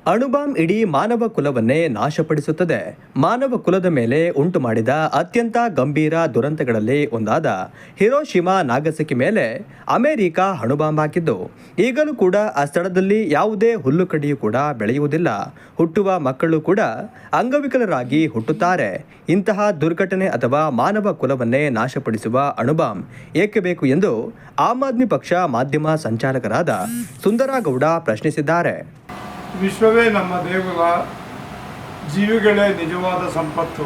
ಅಣುಬಾಂಬ್ ಇಡೀ ಮಾನವ ಕುಲವನ್ನೇ ನಾಶಪಡಿಸುತ್ತದೆ. ಮಾನವ ಕುಲದ ಮೇಲೆ ಉಂಟು ಮಾಡಿದ ಅತ್ಯಂತ ಗಂಭೀರ ದುರಂತಗಳಲ್ಲಿ ಒಂದಾದ ಹಿರೋಶಿಮಾ ನಾಗಸಕಿ ಮೇಲೆ ಅಮೆರಿಕ ಅಣುಬಾಂಬ್ ಹಾಕಿದ್ದು, ಈಗಲೂ ಕೂಡ ಆ ಸ್ಥಳದಲ್ಲಿ ಯಾವುದೇ ಹುಲ್ಲು ಕಡ್ಡಿಯೂ ಕೂಡ ಬೆಳೆಯುವುದಿಲ್ಲ. ಹುಟ್ಟುವ ಮಕ್ಕಳು ಕೂಡ ಅಂಗವಿಕಲರಾಗಿ ಹುಟ್ಟುತ್ತಾರೆ. ಇಂತಹ ದುರ್ಘಟನೆ ಅಥವಾ ಮಾನವ ಕುಲವನ್ನೇ ನಾಶಪಡಿಸುವ ಅಣುಬಾಂಬ್ ಏಕೆ ಬೇಕು ಎಂದು ಆಮ್ ಆದ್ಮಿ ಪಕ್ಷ ಮಾಧ್ಯಮ ಸಂಚಾಲಕರಾದ ಸುಂದರಗೌಡ ಪ್ರಶ್ನಿಸಿದ್ದಾರೆ. ವಿಶ್ವವೇ ನಮ್ಮ ದೇಗುಲ, ಜೀವಿಗಳೇ ನಿಜವಾದ ಸಂಪತ್ತು.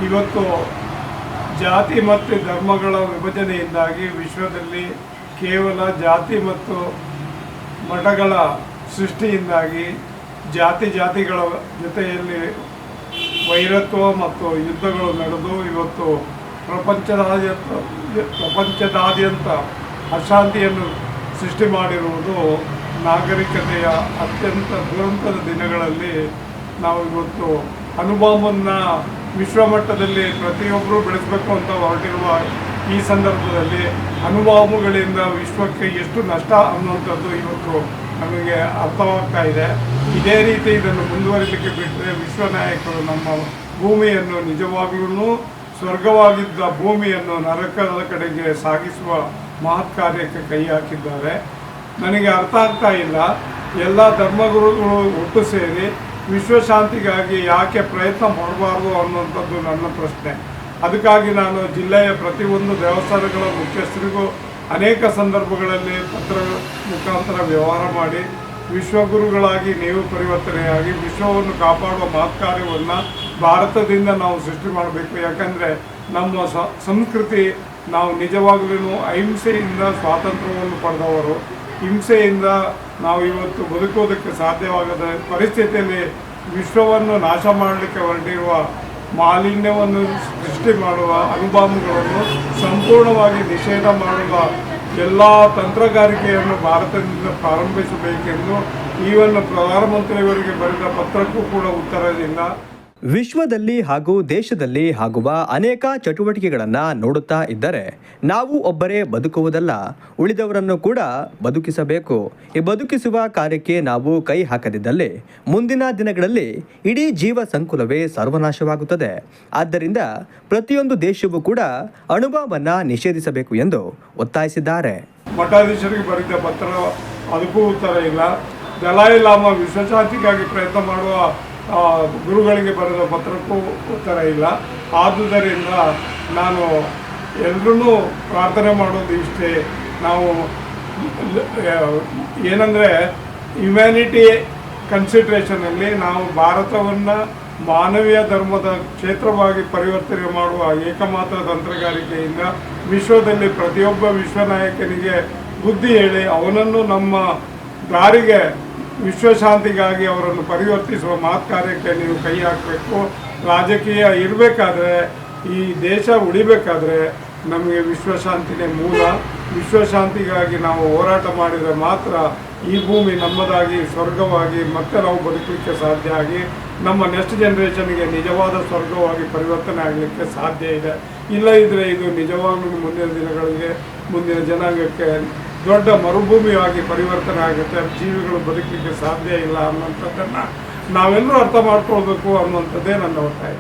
ಇವತ್ತು ಜಾತಿ ಮತ್ತು ಧರ್ಮಗಳ ವಿಭಜನೆಯಿಂದಾಗಿ ವಿಶ್ವದಲ್ಲಿ ಕೇವಲ ಜಾತಿ ಮತ್ತು ಮಠಗಳ ಸೃಷ್ಟಿಯಿಂದಾಗಿ ಜಾತಿಗಳ ಜೊತೆಯಲ್ಲಿ ವೈರತ್ವ ಮತ್ತು ಯುದ್ಧಗಳು ನಡೆದು ಇವತ್ತು ಪ್ರಪಂಚದಾದ್ಯಂತ ಅಶಾಂತಿಯನ್ನು ಸೃಷ್ಟಿ ಮಾಡಿರುವುದು ನಾಗರಿಕತೆಯ ಅತ್ಯಂತ ದುರಂತದ ದಿನಗಳಲ್ಲಿ ನಾವು ಇವತ್ತು ಅಣುಬಾಂಬನ್ನು ವಿಶ್ವಮಟ್ಟದಲ್ಲಿ ಪ್ರತಿಯೊಬ್ಬರೂ ಬೆಳೆಸಬೇಕು ಅಂತ ಹೊರಟಿರುವ ಈ ಸಂದರ್ಭದಲ್ಲಿ ಅಣುಬಾಂಬುಗಳಿಂದ ವಿಶ್ವಕ್ಕೆ ಎಷ್ಟು ನಷ್ಟ ಅನ್ನುವಂಥದ್ದು ಇವತ್ತು ನಮಗೆ ಅರ್ಥವಾಗ್ತಾ ಇದೆ. ಇದೇ ರೀತಿ ಇದನ್ನು ಮುಂದುವರಿಸಲಿಕ್ಕೆ ಬಿಟ್ಟರೆ ವಿಶ್ವ ನಾಯಕರು ನಮ್ಮ ಭೂಮಿಯನ್ನು ನಿಜವಾಗ್ಲೂ ಸ್ವರ್ಗವಾಗಿದ್ದ ಭೂಮಿಯನ್ನು ನರಕದ ಕಡೆಗೆ ಸಾಗಿಸುವ ಮಹತ್ ಕಾರ್ಯಕ್ಕೆ ಕೈ ಹಾಕಿದ್ದಾರೆ. ನನಗೆ ಅರ್ಥ ಆಗ್ತಾ ಇಲ್ಲ. ಎಲ್ಲ ಧರ್ಮಗುರುಗಳು ಒಟ್ಟು ಸೇರಿ ವಿಶ್ವಶಾಂತಿಗಾಗಿ ಯಾಕೆ ಪ್ರಯತ್ನ ಮಾಡಬಾರ್ದು ಅನ್ನುವಂಥದ್ದು ನನ್ನ ಪ್ರಶ್ನೆ. ಅದಕ್ಕಾಗಿ ನಾನು ಜಿಲ್ಲೆಯ ಪ್ರತಿಯೊಂದು ದೇವಸ್ಥಾನಗಳ ಮುಖ್ಯಸ್ಥರಿಗೂ ಅನೇಕ ಸಂದರ್ಭಗಳಲ್ಲಿ ಪತ್ರ ಮುಖಾಂತರ ವ್ಯವಹಾರ ಮಾಡಿ ವಿಶ್ವಗುರುಗಳಾಗಿ ನೀವು ಪರಿವರ್ತನೆಯಾಗಿ ವಿಶ್ವವನ್ನು ಕಾಪಾಡುವ ಮಹತ್ ಕಾರ್ಯವನ್ನು ಭಾರತದಿಂದ ನಾವು ಸೃಷ್ಟಿ ಮಾಡಬೇಕು. ಯಾಕಂದರೆ ನಮ್ಮ ಸಂಸ್ಕೃತಿ, ನಾವು ನಿಜವಾಗ್ಲೂ ಅಹಿಂಸೆಯಿಂದ ಸ್ವಾತಂತ್ರ್ಯವನ್ನು ಪಡೆದವರು. ಹಿಂಸೆಯಿಂದ ನಾವು ಇವತ್ತು ಬದುಕೋದಕ್ಕೆ ಸಾಧ್ಯವಾಗದ ಪರಿಸ್ಥಿತಿಯಲ್ಲಿ ವಿಶ್ವವನ್ನು ನಾಶ ಮಾಡಲಿಕ್ಕೆ ಹೊರಟಿರುವ ಮಾಲಿನ್ಯವನ್ನು ಸೃಷ್ಟಿ ಮಾಡುವ ಅಣುಬಾಂಬುಗಳನ್ನು ಸಂಪೂರ್ಣವಾಗಿ ನಿಷೇಧ ಮಾಡುವ ಎಲ್ಲ ತಂತ್ರಗಾರಿಕೆಯನ್ನು ಭಾರತದಿಂದ ಪ್ರಾರಂಭಿಸಬೇಕೆಂದು ಈವನ್ನು ಪ್ರಧಾನಮಂತ್ರಿಯವರಿಗೆ ಬರೆದ ಪತ್ರಕ್ಕೂ ಕೂಡ ಉತ್ತರವಿಲ್ಲ. ವಿಶ್ವದಲ್ಲಿ ಹಾಗೂ ದೇಶದಲ್ಲಿ ಆಗುವ ಅನೇಕ ಚಟುವಟಿಕೆಗಳನ್ನು ನೋಡುತ್ತಾ ಇದ್ದರೆ ನಾವು ಒಬ್ಬರೇ ಬದುಕುವುದಲ್ಲ, ಉಳಿದವರನ್ನು ಕೂಡ ಬದುಕಿಸಬೇಕು. ಈ ಬದುಕಿಸುವ ಕಾರ್ಯಕ್ಕೆ ನಾವು ಕೈ ಹಾಕದಿದ್ದಲ್ಲಿ ಮುಂದಿನ ದಿನಗಳಲ್ಲಿ ಇಡೀ ಜೀವ ಸಂಕುಲವೇ ಸರ್ವನಾಶವಾಗುತ್ತದೆ. ಆದ್ದರಿಂದ ಪ್ರತಿಯೊಂದು ದೇಶವೂ ಕೂಡ ಅಣುಬಾಂಬನ್ನು ನಿಷೇಧಿಸಬೇಕು ಎಂದು ಒತ್ತಾಯಿಸಿದ್ದಾರೆ. ಮಠಾಧೀಶರಿಗೆ ಬರೆದ ಪತ್ರ, ಅದಕ್ಕೂ ಉತ್ತರ ಇಲ್ಲ. ದಲೈ ಲಾಮಾ ವಿಶ್ವಶಾಂತಿಗಾಗಿ ಪ್ರಯತ್ನ ಮಾಡುವ ಗುರುಗಳಿಗೆ ಬರೆದ ಪತ್ರಕ್ಕೂ ಉತ್ತರ ಇಲ್ಲ. ಆದುದರಿಂದ ನಾನು ಎಲ್ಲರೂ ಪ್ರಾರ್ಥನೆ ಮಾಡೋದು ಇಷ್ಟೇ. ನಾವು ಏನಂದರೆ ಹ್ಯುಮ್ಯಾನಿಟಿ ಕನ್ಸಿಡ್ರೇಷನಲ್ಲಿ ನಾವು ಭಾರತವನ್ನು ಮಾನವೀಯ ಧರ್ಮದ ಕ್ಷೇತ್ರವಾಗಿ ಪರಿವರ್ತನೆ ಮಾಡುವ ಏಕಮಾತ್ರ ತಂತ್ರಗಾರಿಕೆಯಿಂದ ವಿಶ್ವದಲ್ಲಿ ಪ್ರತಿಯೊಬ್ಬ ವಿಶ್ವ ನಾಯಕನಿಗೆ ಬುದ್ಧಿ ಹೇಳಿ ಅವನನ್ನು ನಮ್ಮ ದಾರಿಗೆ ವಿಶ್ವಶಾಂತಿಗಾಗಿ ಅವರನ್ನು ಪರಿವರ್ತಿಸುವ ಮಹತ್ ಕಾರ್ಯಕ್ಕೆ ನೀವು ಕೈ ಹಾಕಬೇಕು. ರಾಜಕೀಯ ಇರಬೇಕಾದ್ರೆ, ಈ ದೇಶ ಉಳಿಬೇಕಾದ್ರೆ ನಮಗೆ ವಿಶ್ವಶಾಂತಿನೇ ಮೂಲ. ವಿಶ್ವಶಾಂತಿಗಾಗಿ ನಾವು ಹೋರಾಟ ಮಾಡಿದರೆ ಮಾತ್ರ ಈ ಭೂಮಿ ನಮ್ಮದಾಗಿ ಸ್ವರ್ಗವಾಗಿ ಮತ್ತೆ ನಾವು ಬದುಕಲಿಕ್ಕೆ ಸಾಧ್ಯ ಆಗಿ ನಮ್ಮ ನೆಕ್ಸ್ಟ್ ಜನ್ರೇಷನ್ಗೆ ನಿಜವಾದ ಸ್ವರ್ಗವಾಗಿ ಪರಿವರ್ತನೆ ಆಗಲಿಕ್ಕೆ ಸಾಧ್ಯ ಇದೆ. ಇಲ್ಲದಿದ್ದರೆ ಇದು ನಿಜವಾಗ್ಲೂ ಮುಂದಿನ ದಿನಗಳಿಗೆ, ಮುಂದಿನ ಜನಾಂಗಕ್ಕೆ ದೊಡ್ಡ ಮರುಭೂಮಿಯಾಗಿ ಪರಿವರ್ತನೆ ಆಗುತ್ತೆ. ಜೀವಿಗಳು ಬದುಕಲಿಕ್ಕೆ ಸಾಧ್ಯ ಇಲ್ಲ ಅನ್ನುವಂಥದ್ದನ್ನು ನಾವೆಲ್ಲರೂ ಅರ್ಥ ಮಾಡ್ಕೊಳ್ಬೇಕು ಅನ್ನುವಂಥದ್ದೇ ನನ್ನ ಒತ್ತಾಯ.